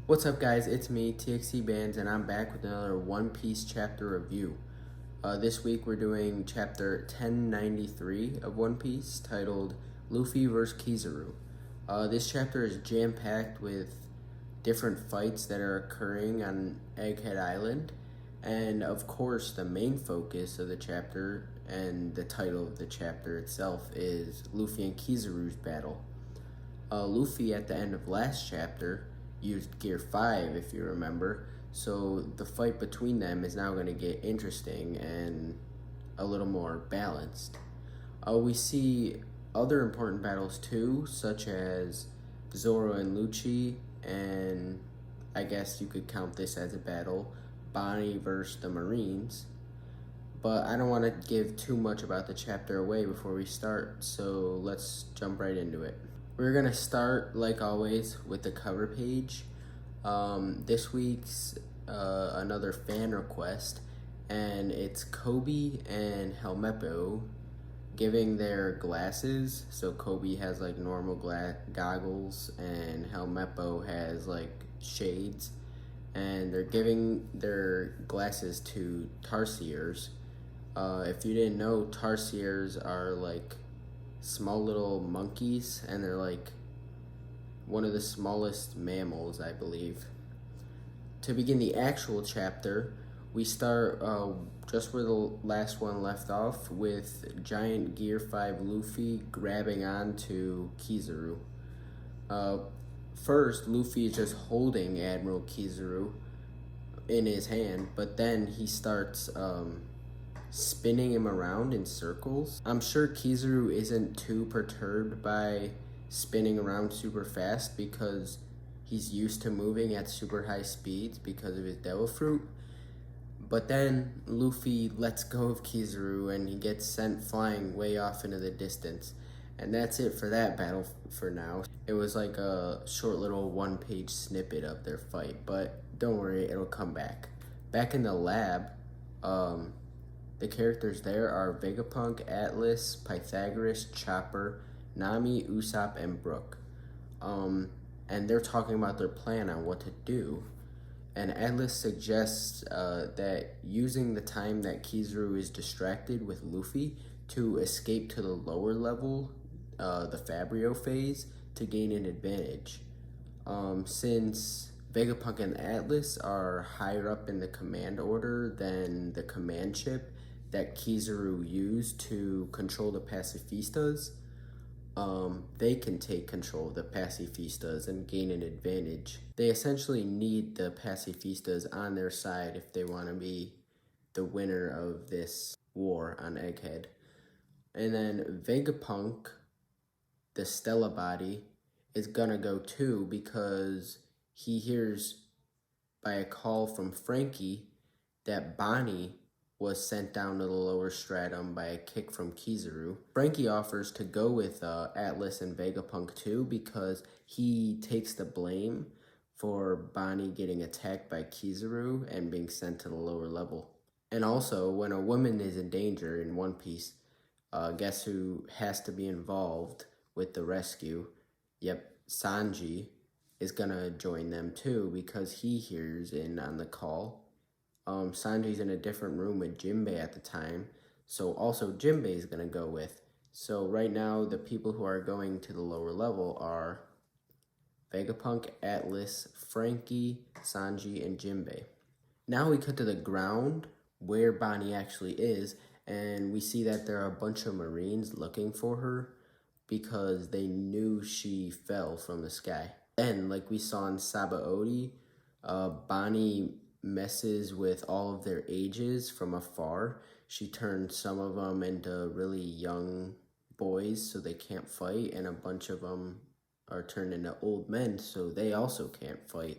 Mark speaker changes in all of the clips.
Speaker 1: What's up, guys? It's me, TXT Bands, and I'm back with another One Piece chapter review. This week we're doing chapter 1093 of One Piece, titled Luffy vs. Kizaru. This chapter is jam-packed with different fights that are occurring on Egghead Island, and of course the main focus of the chapter and the title of the chapter itself is Luffy and Kizaru's battle. Luffy at the end of last chapter used Gear 5, if you remember, so the fight between them is now going to get interesting and a little more balanced. We see other important battles too, such as Zoro and Lucci, and I guess you could count this as a battle, Bonney versus the Marines. But I don't want to give too much about the chapter away before we start, so let's jump right into it. We're going to start, like always, with the cover page. This week's another fan request, and it's Kobe and Helmeppo giving their glasses. So Kobe has like normal goggles, and Helmeppo has like shades, and they're giving their glasses to tarsiers. If you didn't know, tarsiers are like small little monkeys, and they're like one of the smallest mammals, I believe. To begin the actual chapter, we start just where the last one left off, with Giant Gear 5 Luffy grabbing onto Kizaru. First, Luffy is just holding Admiral Kizaru in his hand, but then he starts spinning him around in circles. I'm sure Kizaru isn't too perturbed by spinning around super fast because he's used to moving at super high speeds because of his Devil Fruit. But then Luffy lets go of Kizaru and he gets sent flying way off into the distance. And that's it for that battle for now. It was like a short little one-page snippet of their fight, but don't worry, it'll come back. Back in the lab, the characters there are Vegapunk, Atlas, Pythagoras, Chopper, Nami, Usopp, and Brook. And they're talking about their plan on what to do. And Atlas suggests that using the time that Kizaru is distracted with Luffy to escape to the lower level, the Fabrio phase, to gain an advantage. Since Vegapunk and Atlas are higher up in the command order than the command ship that Kizaru used to control the Pacifistas, they can take control of the Pacifistas and gain an advantage. They essentially need the Pacifistas on their side if they want to be the winner of this war on Egghead. And then Vegapunk, the Stella body, is gonna go too because he hears by a call from Frankie that Bonney was sent down to the lower stratum by a kick from Kizaru. Frankie offers to go with Atlas and Vegapunk too because he takes the blame for Bonney getting attacked by Kizaru and being sent to the lower level. And also, when a woman is in danger in One Piece, guess who has to be involved with the rescue? Yep, Sanji is gonna join them too because he hears in on the call. Sanji's in a different room with Jinbei at the time, so also Jinbei is going to go with. So right now, the people who are going to the lower level are Vegapunk, Atlas, Frankie, Sanji, and Jinbei. Now we cut to the ground where Bonney actually is, and we see that there are a bunch of Marines looking for her because they knew she fell from the sky. Then, like we saw in Sabaody, Bonney messes with all of their ages from afar. She turns some of them into really young boys so they can't fight, and a bunch of them are turned into old men so they also can't fight.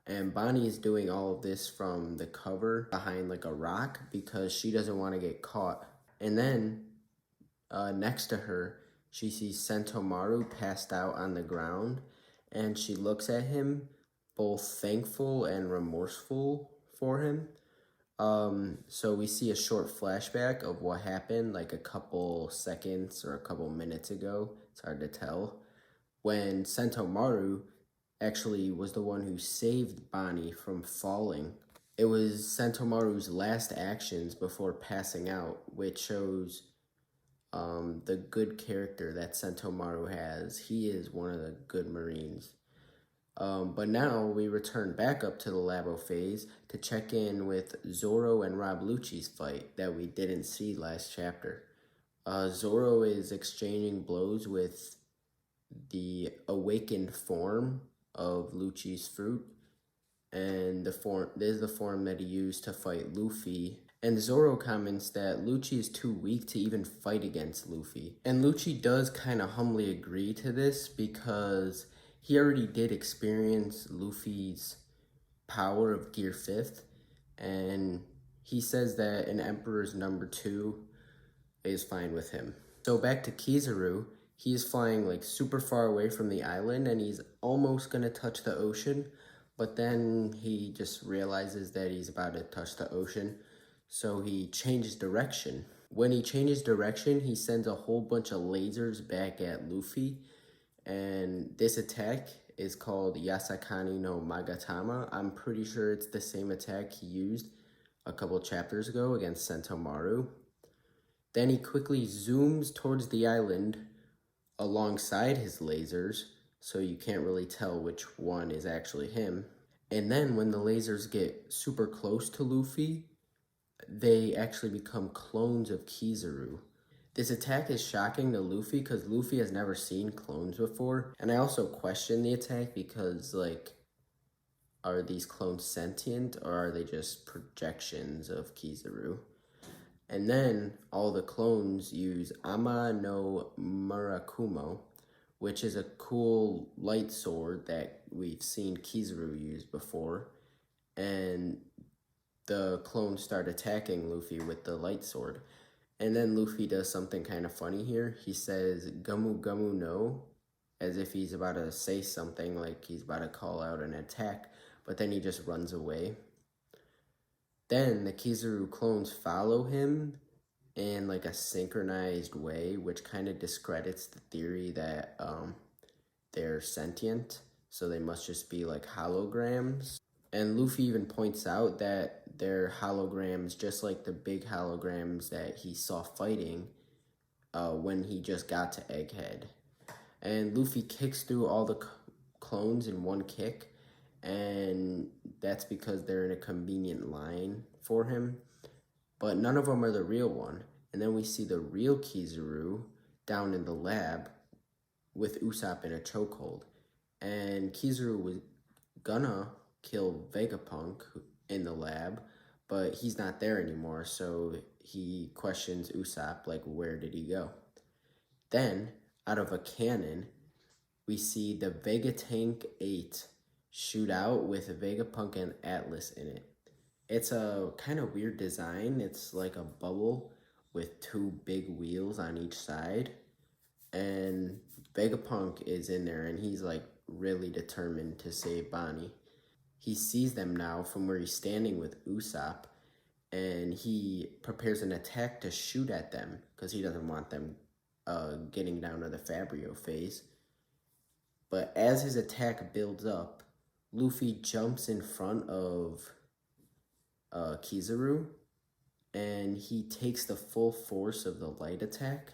Speaker 1: And Bonney is doing all of this from the cover behind like a rock because she doesn't want to get caught. And then next to her, she sees Sentomaru passed out on the ground, and she looks at him both thankful and remorseful for him. So we see a short flashback of what happened like a couple seconds or a couple minutes ago, it's hard to tell, when Sentomaru actually was the one who saved Bonney from falling. It was Sentomaru's last actions before passing out, which shows the good character that Sentomaru has. He is one of the good Marines. But now we return back up to the Labo phase to check in with Zoro and Rob Lucci's fight that we didn't see last chapter. Zoro is exchanging blows with the awakened form of Lucci's fruit, and this is the form that he used to fight Luffy. And Zoro comments that Lucci is too weak to even fight against Luffy. And Lucci does kind of humbly agree to this because he already did experience Luffy's power of Gear 5th, and he says that an Emperor's number 2 is fine with him. So back to Kizaru, he's flying like super far away from the island and he's almost gonna touch the ocean, but then he just realizes that he's about to touch the ocean, so he changes direction. When he changes direction, he sends a whole bunch of lasers back at Luffy, and this attack is called Yasakani no Magatama. I'm pretty sure it's the same attack he used a couple chapters ago against Sentomaru. Then he quickly zooms towards the island alongside his lasers, so you can't really tell which one is actually him. And then when the lasers get super close to Luffy, they actually become clones of Kizaru. This attack is shocking to Luffy because Luffy has never seen clones before. And I also question the attack because, like, are these clones sentient or are they just projections of Kizaru? And then all the clones use Ama no Murakumo, which is a cool light sword that we've seen Kizaru use before. And the clones start attacking Luffy with the light sword. And then Luffy does something kind of funny here. He says Gumu Gumu no, as if he's about to say something, like he's about to call out an attack, but then he just runs away. Then the Kizaru clones follow him in like a synchronized way, which kind of discredits the theory that they're sentient, so they must just be like holograms. And Luffy even points out that they're holograms just like the big holograms that he saw fighting when he just got to Egghead. And Luffy kicks through all the clones in one kick, and that's because they're in a convenient line for him. But none of them are the real one. And then we see the real Kizaru down in the lab with Usopp in a chokehold. And Kizaru was gonna kill Vegapunk in the lab, but he's not there anymore, so he questions Usopp, like, where did he go? Then, out of a cannon, we see the Vegatank 8 shoot out with Vegapunk and Atlas in it. It's a kind of weird design. It's like a bubble with two big wheels on each side. And Vegapunk is in there and he's like really determined to save Bonney. He sees them now from where he's standing with Usopp, and he prepares an attack to shoot at them because he doesn't want them getting down to the Fabrio phase. But as his attack builds up, Luffy jumps in front of Kizaru, and he takes the full force of the light attack,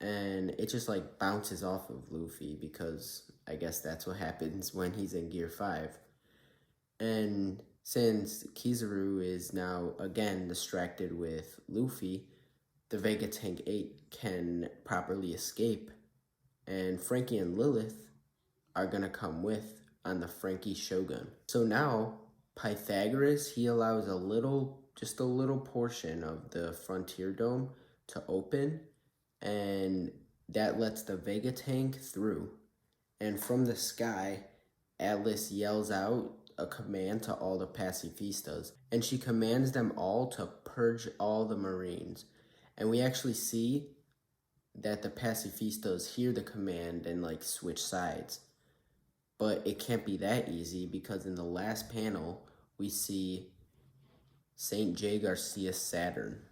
Speaker 1: and it just like bounces off of Luffy because I guess that's what happens when he's in Gear 5. And since Kizaru is now again distracted with Luffy, the Vegatank 8 can properly escape, and Frankie and Lilith are gonna come with on the Frankie Shogun. So now Pythagoras, he allows just a little portion of the Frontier Dome to open, and that lets the Vegatank through. And from the sky, Atlas yells out a command to all the Pacifistas, and she commands them all to purge all the Marines. And we actually see that the Pacifistas hear the command and like switch sides. But it can't be that easy because in the last panel, we see St. J. Garcia Saturn.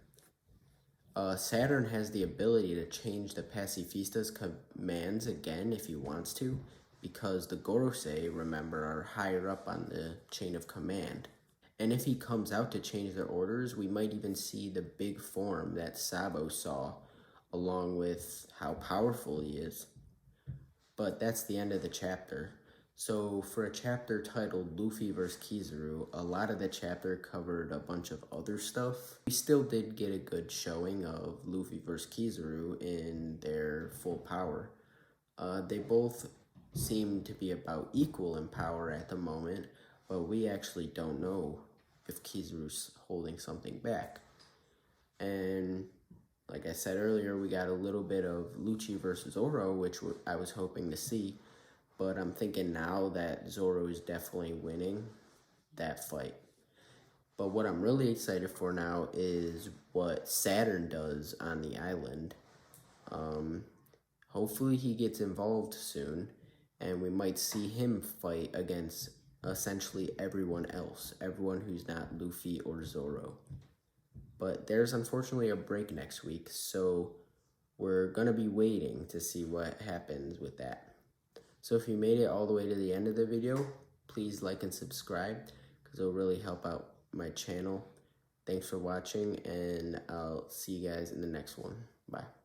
Speaker 1: Saturn has the ability to change the Pacifistas' commands again if he wants to. because the Gorosei, remember, are higher up on the chain of command. And if he comes out to change their orders, we might even see the big form that Sabo saw, along with how powerful he is. But that's the end of the chapter. So for a chapter titled Luffy vs. Kizaru, a lot of the chapter covered a bunch of other stuff. We still did get a good showing of Luffy vs. Kizaru in their full power. They both seem to be about equal in power at the moment, but we actually don't know if Kizaru's holding something back. And like I said earlier, we got a little bit of Lucci versus Zoro, which I was hoping to see, but I'm thinking now that Zoro is definitely winning that fight. But what I'm really excited for now is what Saturn does on the island. Hopefully he gets involved soon, and we might see him fight against essentially everyone else, everyone who's not Luffy or Zoro. But there's unfortunately a break next week, so we're going to be waiting to see what happens with that. So if you made it all the way to the end of the video, please like and subscribe, because it'll really help out my channel. Thanks for watching, and I'll see you guys in the next one. Bye.